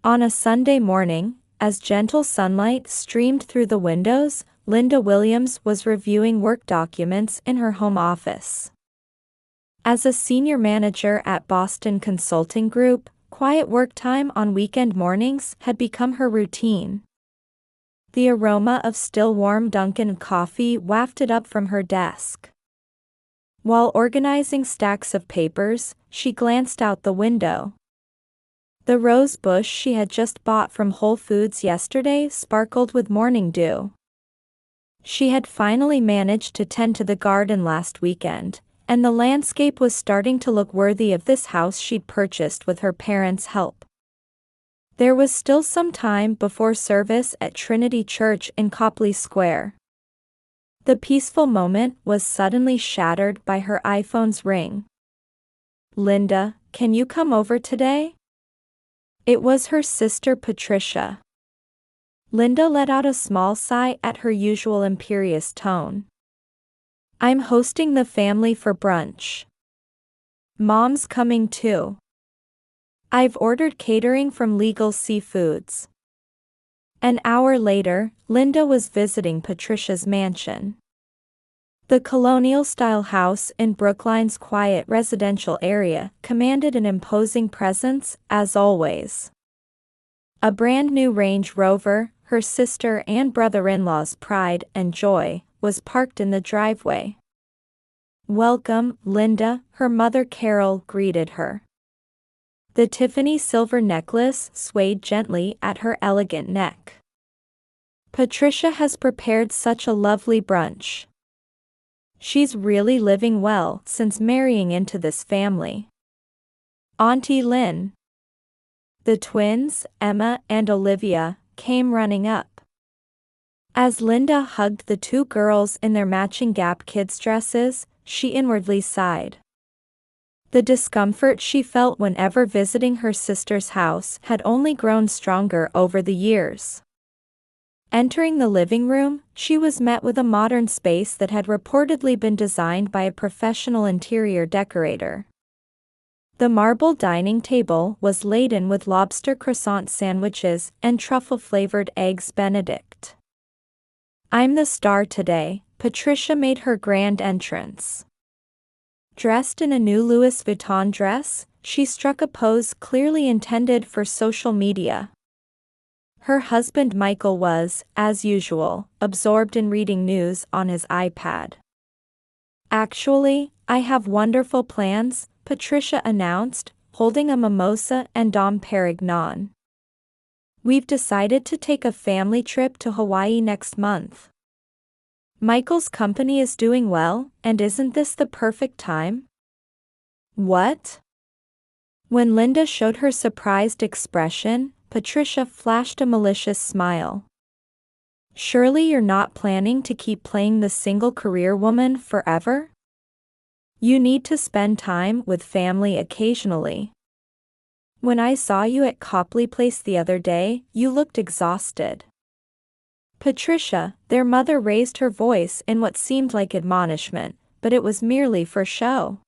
On a Sunday morning, as gentle sunlight streamed through the windows, Linda Williams was reviewing work documents in her home office. As a senior manager at Boston Consulting Group, quiet work time on weekend mornings had become her routine. The aroma of still warm Dunkin' coffee wafted up from her desk. While organizing stacks of papers, she glanced out the window. The rose bush she had just bought from Whole Foods yesterday sparkled with morning dew. She had finally managed to tend to the garden last weekend, and the landscape was starting to look worthy of this house she'd purchased with her parents' help. There was still some time before service at Trinity Church in Copley Square. The peaceful moment was suddenly shattered by her iPhone's ring. "Linda, can you come over today?" It was her sister Patricia. Linda let out a small sigh at her usual imperious tone. "I'm hosting the family for brunch. Mom's coming too. I've ordered catering from Legal Seafoods." An hour later, Linda was visiting Patricia's mansion. The colonial-style house in Brookline's quiet residential area commanded an imposing presence, as always. A brand-new Range Rover, her sister and brother-in-law's pride and joy, was parked in the driveway. "Welcome, Linda," her mother Carol greeted her. The Tiffany silver necklace swayed gently at her elegant neck. "Patricia has prepared such a lovely brunch. She's really living well since marrying into this family. Auntie Lynn." The twins, Emma and Olivia, came running up. As Linda hugged the two girls in their matching Gap Kids dresses, she inwardly sighed. The discomfort she felt whenever visiting her sister's house had only grown stronger over the years. Entering the living room, she was met with a modern space that had reportedly been designed by a professional interior decorator. The marble dining table was laden with lobster croissant sandwiches and truffle-flavored eggs Benedict. "I'm the star today," Patricia made her grand entrance. Dressed in a new Louis Vuitton dress, she struck a pose clearly intended for social media. Her husband Michael was, as usual, absorbed in reading news on his iPad. "Actually, I have wonderful plans," Patricia announced, holding a mimosa and Dom Perignon. "We've decided to take a family trip to Hawaii next month. Michael's company is doing well, and isn't this the perfect time?" "What?" When Linda showed her surprised expression, Patricia flashed a malicious smile. "Surely you're not planning to keep playing the single career woman forever? You need to spend time with family occasionally. When I saw you at Copley Place the other day, you looked exhausted." "Patricia," their mother raised her voice in what seemed like admonishment, but it was merely for show.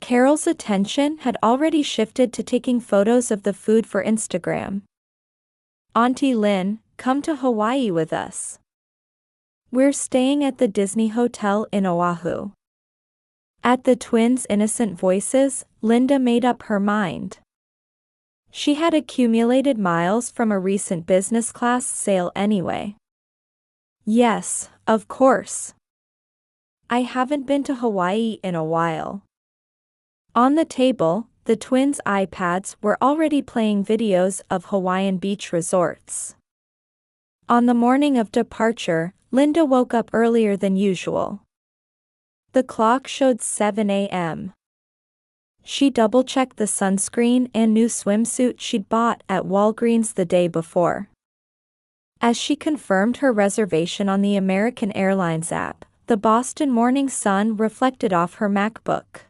Carol's attention had already shifted to taking photos of the food for Instagram. "Auntie Lynn, come to Hawaii with us. We're staying at the Disney Hotel in Oahu." At the twins' innocent voices, Linda made up her mind. She had accumulated miles from a recent business class sale anyway. "Yes, of course. I haven't been to Hawaii in a while." On the table, the twins' iPads were already playing videos of Hawaiian beach resorts. On the morning of departure, Linda woke up earlier than usual. The clock showed 7 a.m. She double-checked the sunscreen and new swimsuit she'd bought at Walgreens the day before. As she confirmed her reservation on the American Airlines app, the Boston Morning Sun reflected off her MacBook.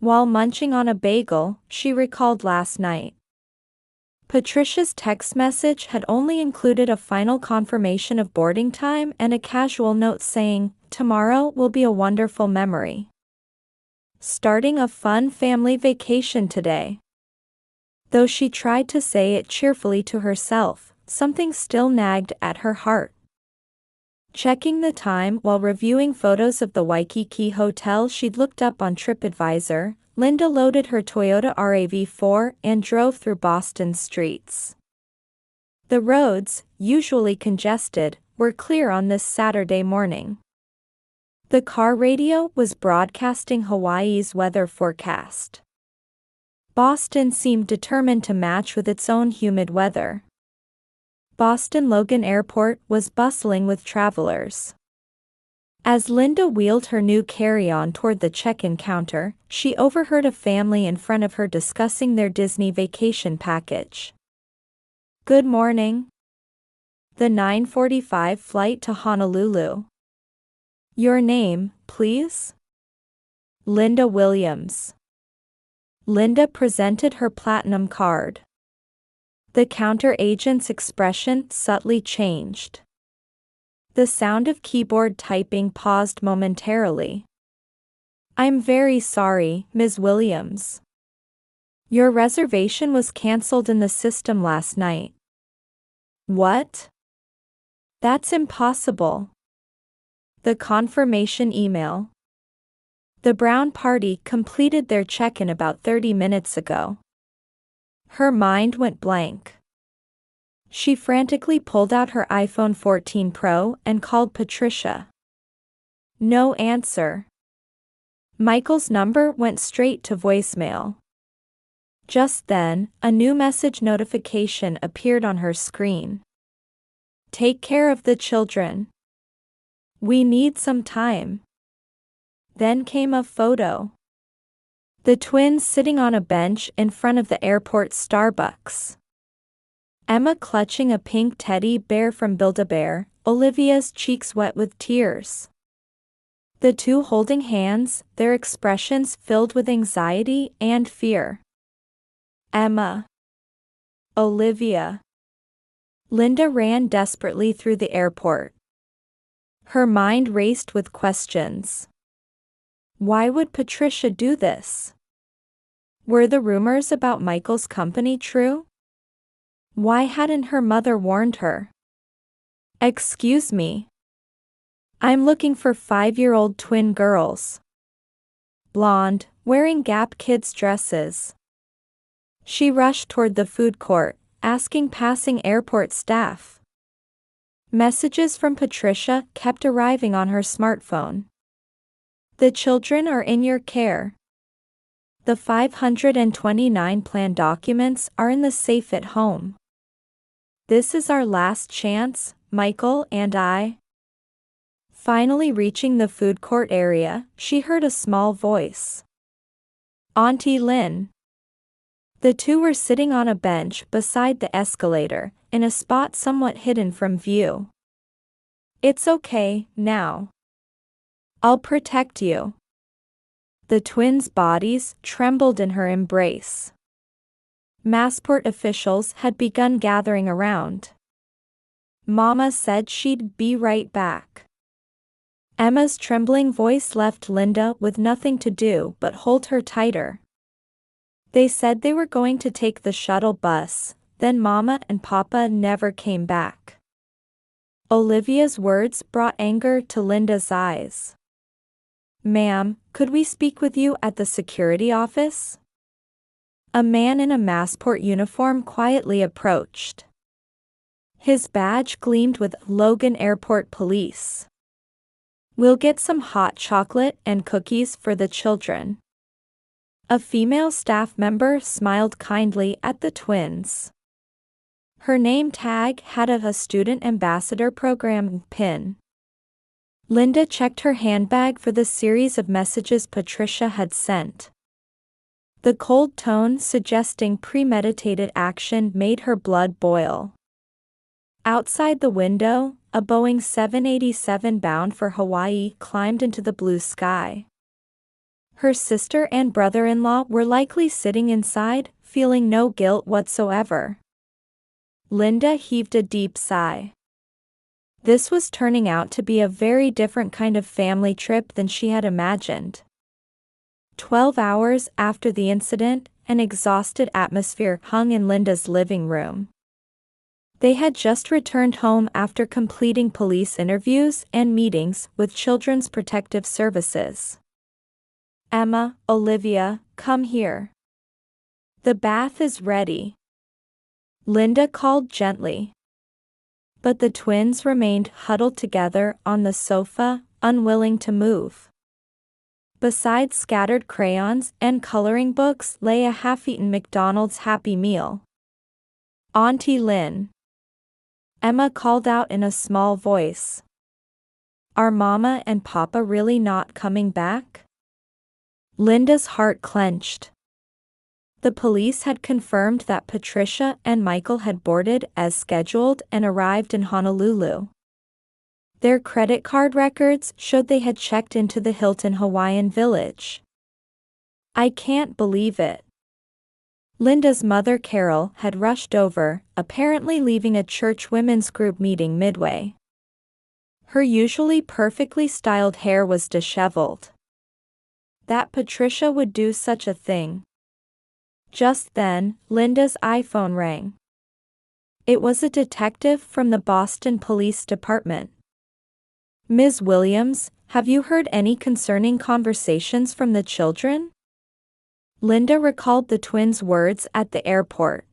While munching on a bagel, she recalled last night. Patricia's text message had only included a final confirmation of boarding time and a casual note saying, "Tomorrow will be a wonderful memory. Starting a fun family vacation today." Though she tried to say it cheerfully to herself, something still nagged at her heart. Checking the time while reviewing photos of the Waikiki hotel she'd looked up on TripAdvisor, Linda loaded her Toyota RAV4 and drove through Boston's streets. The roads, usually congested, were clear on this Saturday morning. The car radio was broadcasting Hawaii's weather forecast. Boston seemed determined to match with its own humid weather. Boston Logan Airport was bustling with travelers. As Linda wheeled her new carry-on toward the check-in counter, she overheard a family in front of her discussing their Disney vacation package. "Good morning. The 9:45 flight to Honolulu. Your name, please?" "Linda Williams." Linda presented her platinum card. The counter agent's expression subtly changed. The sound of keyboard typing paused momentarily. "I'm very sorry, Ms. Williams. Your reservation was canceled in the system last night." "What? That's impossible." The confirmation email. "The Brown party completed their check-in about 30 minutes ago." Her mind went blank. She frantically pulled out her iPhone 14 Pro and called Patricia. No answer. Michael's number went straight to voicemail. Just then, a new message notification appeared on her screen. "Take care of the children. We need some time." Then came a photo. The twins sitting on a bench in front of the airport Starbucks. Emma clutching a pink teddy bear from Build-A-Bear, Olivia's cheeks wet with tears. The two holding hands, their expressions filled with anxiety and fear. Emma. Olivia. Linda ran desperately through the airport. Her mind raced with questions. Why would Patricia do this? Were the rumors about Michael's company true? Why hadn't her mother warned her? "Excuse me. I'm looking for 5-year-old twin girls. Blonde, wearing Gap Kids dresses." She rushed toward the food court, asking passing airport staff. Messages from Patricia kept arriving on her smartphone. "The children are in your care. The 529 plan documents are in the safe at home. This is our last chance, Michael and I." Finally reaching the food court area, she heard a small voice. "Auntie Lynn." The two were sitting on a bench beside the escalator, in a spot somewhat hidden from view. "It's okay, now. I'll protect you." The twins' bodies trembled in her embrace. Massport officials had begun gathering around. "Mama said she'd be right back." Emma's trembling voice left Linda with nothing to do but hold her tighter. "They said they were going to take the shuttle bus, then Mama and Papa never came back." Olivia's words brought anger to Linda's eyes. "Ma'am, could we speak with you at the security office?" A man in a Massport uniform quietly approached. His badge gleamed with Logan Airport Police. "We'll get some hot chocolate and cookies for the children." A female staff member smiled kindly at the twins. Her name tag had a Student Ambassador Program pin. Linda checked her handbag for the series of messages Patricia had sent. The cold tone suggesting premeditated action made her blood boil. Outside the window, a Boeing 787 bound for Hawaii climbed into the blue sky. Her sister and brother-in-law were likely sitting inside, feeling no guilt whatsoever. Linda heaved a deep sigh. This was turning out to be a very different kind of family trip than she had imagined. 12 hours after the incident, an exhausted atmosphere hung in Linda's living room. They had just returned home after completing police interviews and meetings with Children's Protective Services. "Emma, Olivia, come here. The bath is ready," Linda called gently. But the twins remained huddled together on the sofa, unwilling to move. Beside scattered crayons and coloring books lay a half-eaten McDonald's Happy Meal. "Auntie Lynn," Emma called out in a small voice. "Are Mama and Papa really not coming back?" Linda's heart clenched. The police had confirmed that Patricia and Michael had boarded as scheduled and arrived in Honolulu. Their credit card records showed they had checked into the Hilton Hawaiian Village. "I can't believe it." Linda's mother Carol had rushed over, apparently leaving a church women's group meeting midway. Her usually perfectly styled hair was disheveled. That Patricia would do such a thing. Just then, Linda's iPhone rang. It was a detective from the Boston Police Department. "Ms. Williams, have you heard any concerning conversations from the children?" Linda recalled the twins' words at the airport.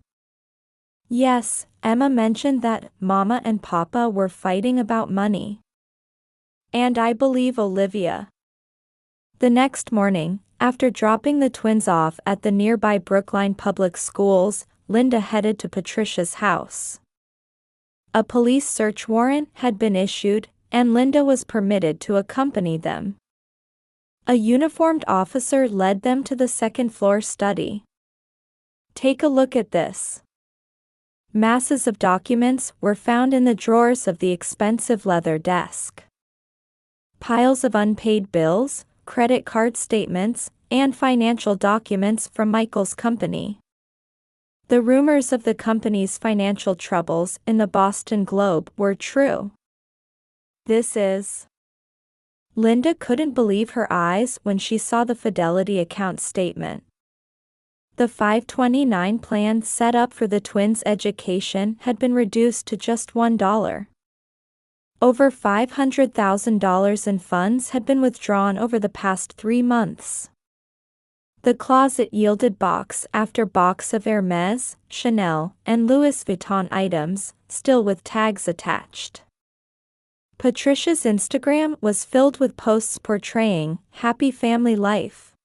"Yes, Emma mentioned that Mama and Papa were fighting about money. And I believe Olivia." The next morning, after dropping the twins off at the nearby Brookline Public Schools, Linda headed to Patricia's house. A police search warrant had been issued, and Linda was permitted to accompany them. A uniformed officer led them to the second-floor study. "Take a look at this." Masses of documents were found in the drawers of the expensive leather desk. Piles of unpaid bills, credit card statements, and financial documents from Michael's company. The rumors of the company's financial troubles in the Boston Globe were true. "This is..." Linda couldn't believe her eyes when she saw the Fidelity account statement. The 529 plan set up for the twins' education had been reduced to just $1. Over $500,000 in funds had been withdrawn over the past 3 months. The closet yielded box after box of Hermes, Chanel, and Louis Vuitton items, still with tags attached. Patricia's Instagram was filled with posts portraying happy family life.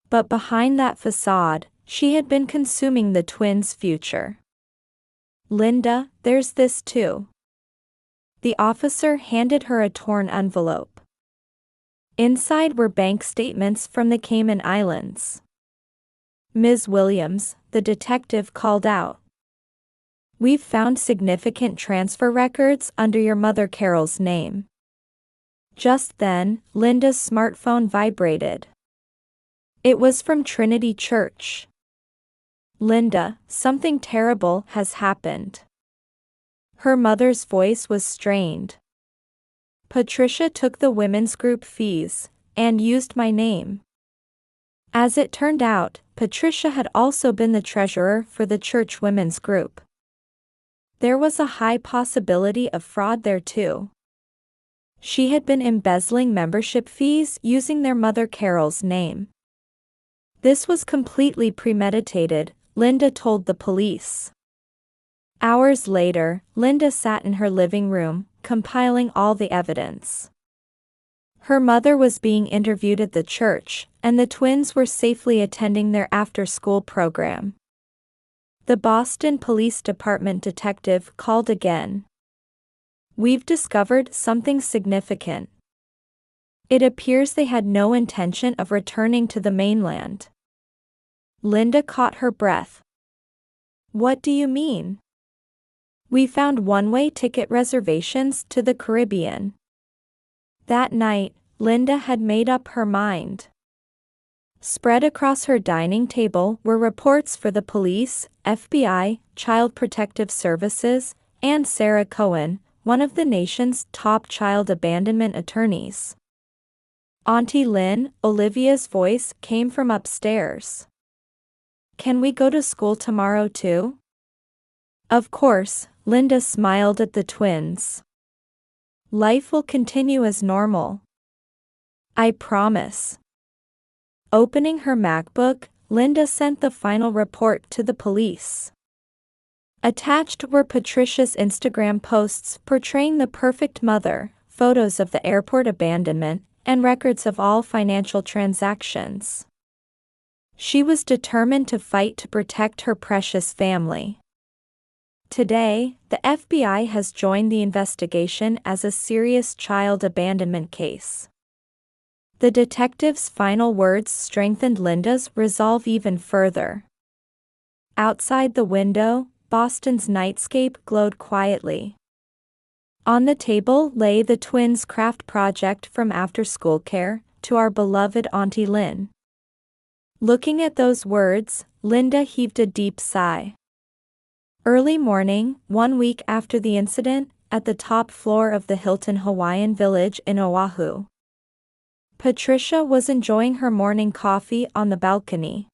But behind that facade, she had been consuming the twins' future. "Linda, there's this too." The officer handed her a torn envelope. Inside were bank statements from the Cayman Islands. "Ms. Williams," the detective called out. "We've found significant transfer records under your mother Carol's name." Just then, Linda's smartphone vibrated. It was from Trinity Church. "Linda, something terrible has happened." Her mother's voice was strained. "Patricia took the women's group fees, and used my name." As it turned out, Patricia had also been the treasurer for the church women's group. There was a high possibility of fraud there too. She had been embezzling membership fees using their mother Carol's name. This was completely premeditated, Linda told the police. Hours later, Linda sat in her living room, compiling all the evidence. Her mother was being interviewed at the church, and the twins were safely attending their after-school program. The Boston Police Department detective called again. "We've discovered something significant. It appears they had no intention of returning to the mainland." Linda caught her breath. "What do you mean?" "We found one-way ticket reservations to the Caribbean." That night, Linda had made up her mind. Spread across her dining table were reports for the police, FBI, Child Protective Services, and Sarah Cohen, one of the nation's top child abandonment attorneys. "Auntie Lynn," Olivia's voice came from upstairs. Can we go to school tomorrow too? Of course, Linda smiled at the twins. Life will continue as normal. I promise. Opening her MacBook, Linda sent the final report to the police. Attached were Patricia's Instagram posts portraying the perfect mother, photos of the airport abandonment, and records of all financial transactions. She was determined to fight to protect her precious family. Today, the FBI has joined the investigation as a serious child abandonment case. The detective's final words strengthened Linda's resolve even further. Outside the window, Boston's nightscape glowed quietly. On the table lay the twins' craft project from after-school care, to our beloved Auntie Lynn. Looking at those words, Linda heaved a deep sigh. Early morning, 1 week after the incident, at the top floor of the Hilton Hawaiian Village in Oahu. Patricia was enjoying her morning coffee on the balcony.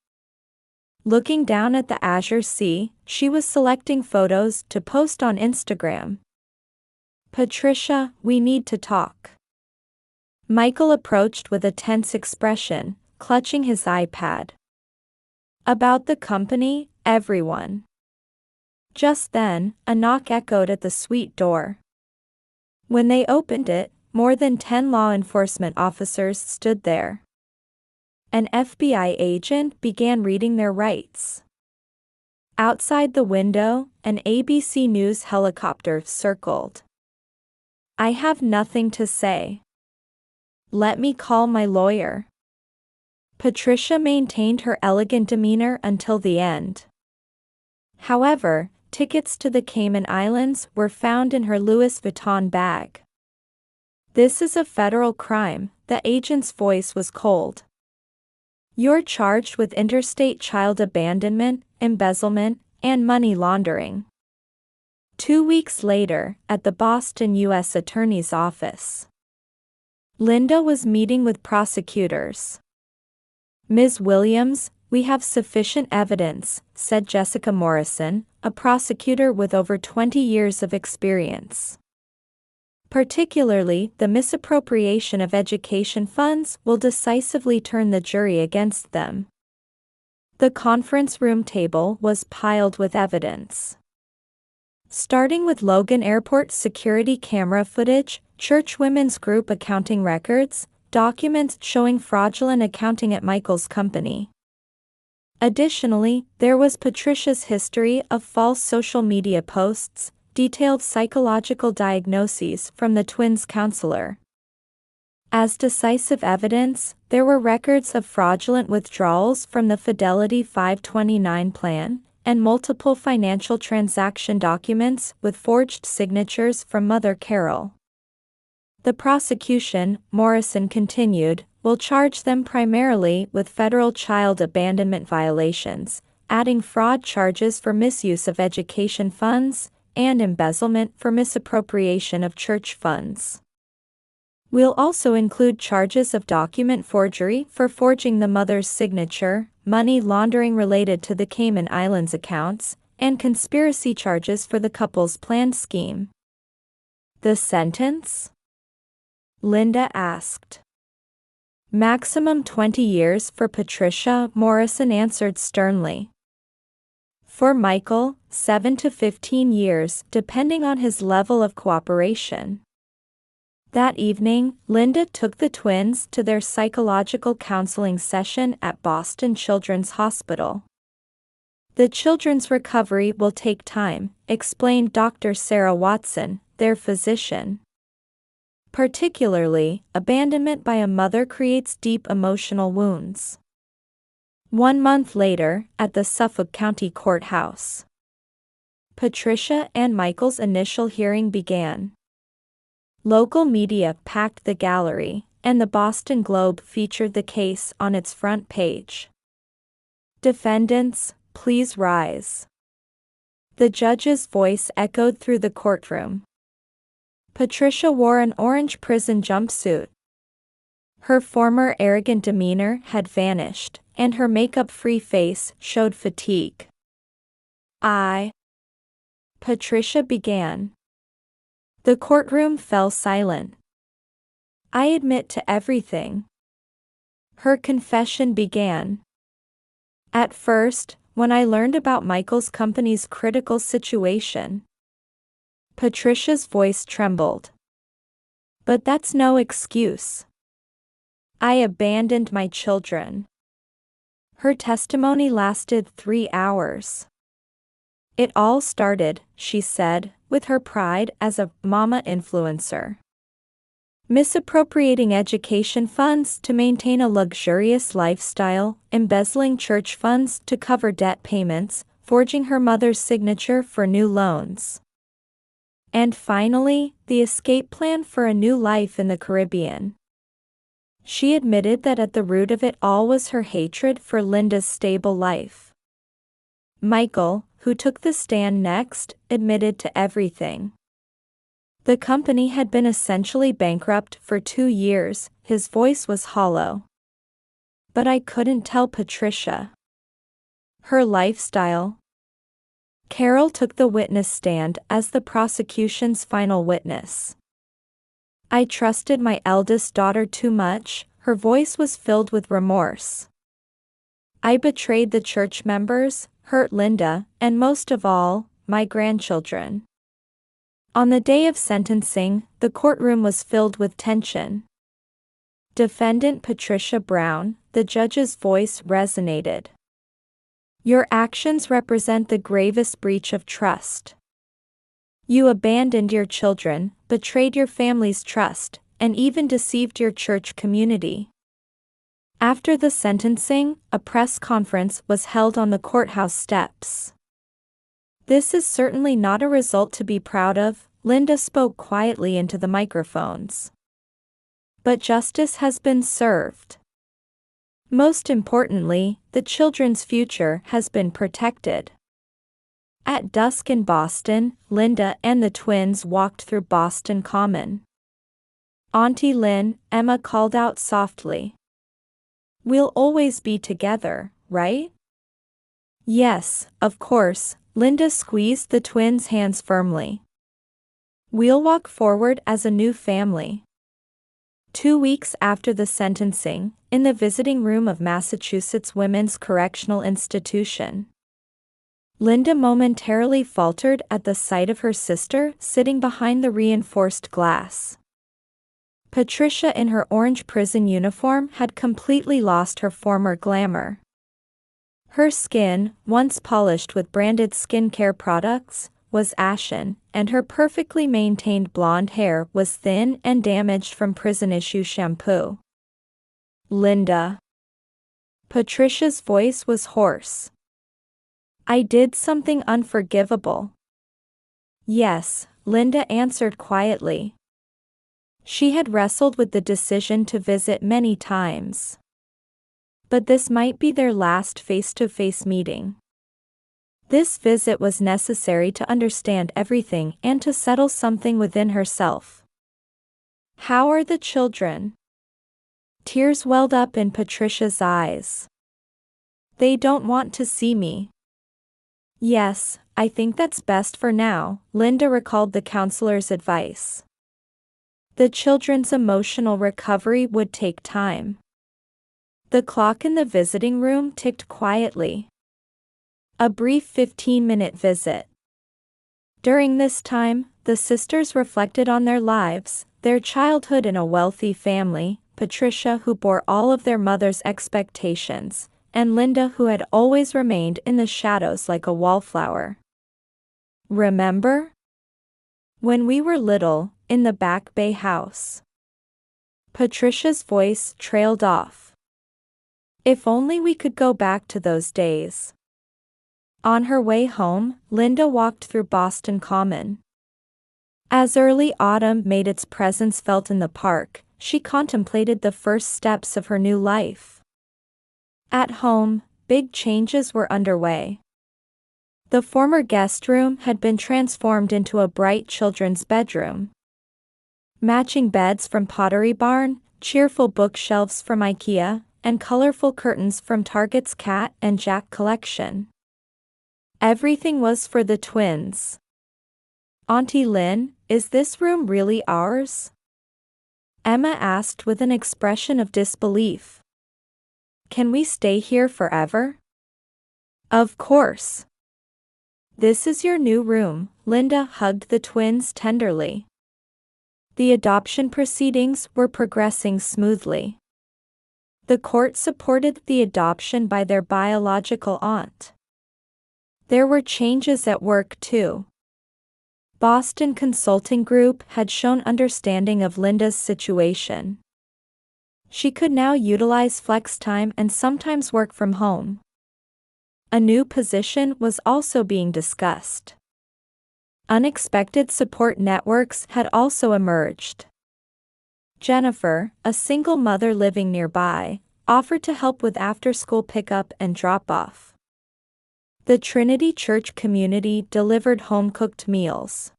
Looking down at the azure sea, she was selecting photos to post on Instagram. Patricia, we need to talk. Michael approached with a tense expression, clutching his iPad. About the company, everyone. Just then, a knock echoed at the suite door. When they opened it, more than 10 law enforcement officers stood there. An FBI agent began reading their rights. Outside the window, an ABC News helicopter circled. I have nothing to say. Let me call my lawyer. Patricia maintained her elegant demeanor until the end. However, tickets to the Cayman Islands were found in her Louis Vuitton bag. This is a federal crime, the agent's voice was cold. You're charged with interstate child abandonment, embezzlement, and money laundering. 2 weeks later, at the Boston U.S. Attorney's Office, Linda was meeting with prosecutors. Ms. Williams, we have sufficient evidence, said Jessica Morrison, a prosecutor with over 20 years of experience. Particularly, the misappropriation of education funds will decisively turn the jury against them. The conference room table was piled with evidence. Starting with Logan Airport security camera footage, church women's group accounting records, documents showing fraudulent accounting at Michael's company. Additionally, there was Patricia's history of false social media posts, detailed psychological diagnoses from the twins' counselor. As decisive evidence, there were records of fraudulent withdrawals from the Fidelity 529 plan, and multiple financial transaction documents with forged signatures from Mother Carol. The prosecution, Morrison continued, will charge them primarily with federal child abandonment violations, adding fraud charges for misuse of education funds, and embezzlement for misappropriation of church funds. We'll also include charges of document forgery for forging the mother's signature, money laundering related to the Cayman Islands accounts, and conspiracy charges for the couple's planned scheme. The sentence? Linda asked. Maximum 20 years for Patricia, Morrison answered sternly. For Michael, 7 to 15 years, depending on his level of cooperation. That evening, Linda took the twins to their psychological counseling session at Boston Children's Hospital. The children's recovery will take time, explained Dr. Sarah Watson, their physician. Particularly, abandonment by a mother creates deep emotional wounds. 1 month later, at the Suffolk County Courthouse, Patricia and Michael's initial hearing began. Local media packed the gallery, and the Boston Globe featured the case on its front page. Defendants, please rise. The judge's voice echoed through the courtroom. Patricia wore an orange prison jumpsuit. Her former arrogant demeanor had vanished, and her makeup-free face showed fatigue. Patricia began. The courtroom fell silent. I admit to everything. Her confession began. At first, when I learned about Michael's company's critical situation. Patricia's voice trembled. But that's no excuse. I abandoned my children. Her testimony lasted 3 hours. It all started, she said, with her pride as a mama influencer. Misappropriating education funds to maintain a luxurious lifestyle, embezzling church funds to cover debt payments, forging her mother's signature for new loans. And finally, the escape plan for a new life in the Caribbean. She admitted that at the root of it all was her hatred for Linda's stable life. Michael, who took the stand next, admitted to everything. The company had been essentially bankrupt for 2 years, his voice was hollow. But I couldn't tell Patricia. Her lifestyle. Carol took the witness stand as the prosecution's final witness. I trusted my eldest daughter too much, her voice was filled with remorse. I betrayed the church members, hurt Linda, and most of all, my grandchildren. On the day of sentencing, the courtroom was filled with tension. Defendant Patricia Brown, the judge's voice resonated. Your actions represent the gravest breach of trust. You abandoned your children, betrayed your family's trust, and even deceived your church community. After the sentencing, a press conference was held on the courthouse steps. This is certainly not a result to be proud of, Linda spoke quietly into the microphones. But justice has been served. Most importantly, the children's future has been protected. At dusk in Boston, Linda and the twins walked through Boston Common. Auntie Lynn, Emma called out softly. We'll always be together, right? Yes, of course, Linda squeezed the twins' hands firmly. We'll walk forward as a new family. 2 weeks after the sentencing, in the visiting room of Massachusetts Women's Correctional Institution. Linda momentarily faltered at the sight of her sister sitting behind the reinforced glass. Patricia in her orange prison uniform had completely lost her former glamour. Her skin, once polished with branded skincare products, was ashen, and her perfectly maintained blonde hair was thin and damaged from prison-issue shampoo. Linda. Patricia's voice was hoarse. I did something unforgivable. Yes, Linda answered quietly. She had wrestled with the decision to visit many times. But this might be their last face-to-face meeting. This visit was necessary to understand everything and to settle something within herself. How are the children? Tears welled up in Patricia's eyes. They don't want to see me. Yes, I think that's best for now, Linda recalled the counselor's advice. The children's emotional recovery would take time. The clock in the visiting room ticked quietly. A brief 15-minute visit. During this time, the sisters reflected on their lives, their childhood in a wealthy family, Patricia who bore all of their mother's expectations, and Linda who had always remained in the shadows like a wallflower. Remember? When we were little, in the Back Bay house. Patricia's voice trailed off. If only we could go back to those days. On her way home, Linda walked through Boston Common. As early autumn made its presence felt in the park, she contemplated the first steps of her new life. At home, big changes were underway. The former guest room had been transformed into a bright children's bedroom. Matching beds from Pottery Barn, cheerful bookshelves from IKEA, and colorful curtains from Target's Cat and Jack collection. Everything was for the twins. "Auntie Lynn, is this room really ours?" Emma asked with an expression of disbelief. "Can we stay here forever?" "Of course. This is your new room." Linda hugged the twins tenderly. The adoption proceedings were progressing smoothly. The court supported the adoption by their biological aunt. There were changes at work too. Boston Consulting Group had shown understanding of Linda's situation. She could now utilize flex time and sometimes work from home. A new position was also being discussed. Unexpected support networks had also emerged. Jennifer, a single mother living nearby, offered to help with after-school pickup and drop-off. The Trinity Church community delivered home-cooked meals.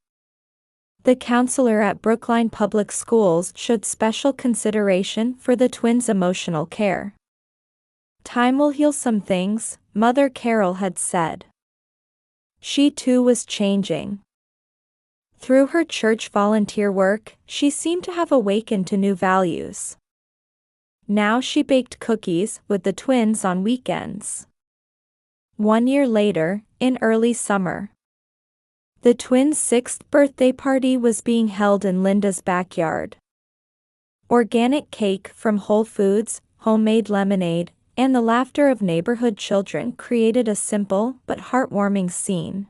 The counselor at Brookline Public Schools showed special consideration for the twins' emotional care. "Time will heal some things," Mother Carol had said. She too was changing. Through her church volunteer work, she seemed to have awakened to new values. Now she baked cookies with the twins on weekends. 1 year later, in early summer, the twins' 6th birthday party was being held in Linda's backyard. Organic cake from Whole Foods, homemade lemonade, and the laughter of neighborhood children created a simple but heartwarming scene.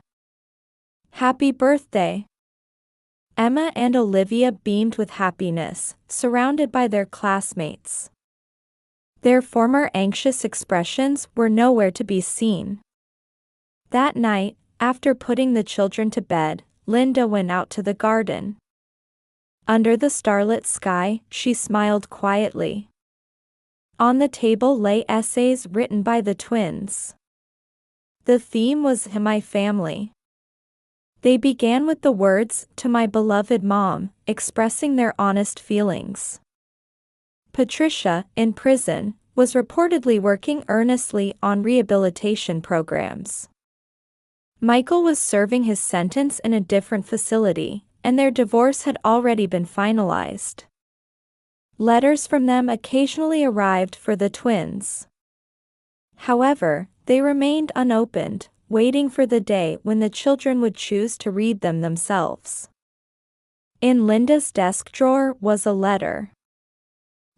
"Happy birthday!" Emma and Olivia beamed with happiness, surrounded by their classmates. Their former anxious expressions were nowhere to be seen. That night, after putting the children to bed, Linda went out to the garden. Under the starlit sky, she smiled quietly. On the table lay essays written by the twins. The theme was "My Family." They began with the words, "To my beloved mom," expressing their honest feelings. Patricia, in prison, was reportedly working earnestly on rehabilitation programs. Michael was serving his sentence in a different facility, and their divorce had already been finalized. Letters from them occasionally arrived for the twins. However, they remained unopened, waiting for the day when the children would choose to read them themselves. In Linda's desk drawer was a letter.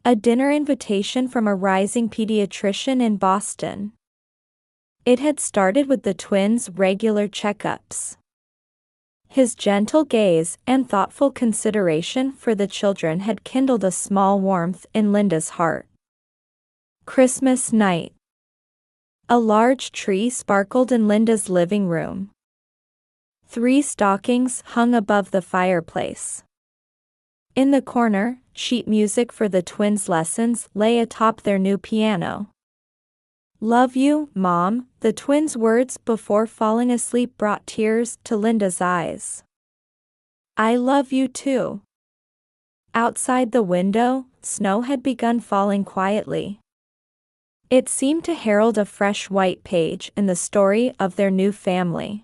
A dinner invitation from a rising pediatrician in Boston. It had started with the twins' regular checkups. His gentle gaze and thoughtful consideration for the children had kindled a small warmth in Linda's heart. Christmas night. A large tree sparkled in Linda's living room. 3 stockings hung above the fireplace. In the corner, sheet music for the twins' lessons lay atop their new piano. "Love you, Mom," the twins' words before falling asleep brought tears to Linda's eyes. "I love you too." Outside the window, snow had begun falling quietly. It seemed to herald a fresh white page in the story of their new family.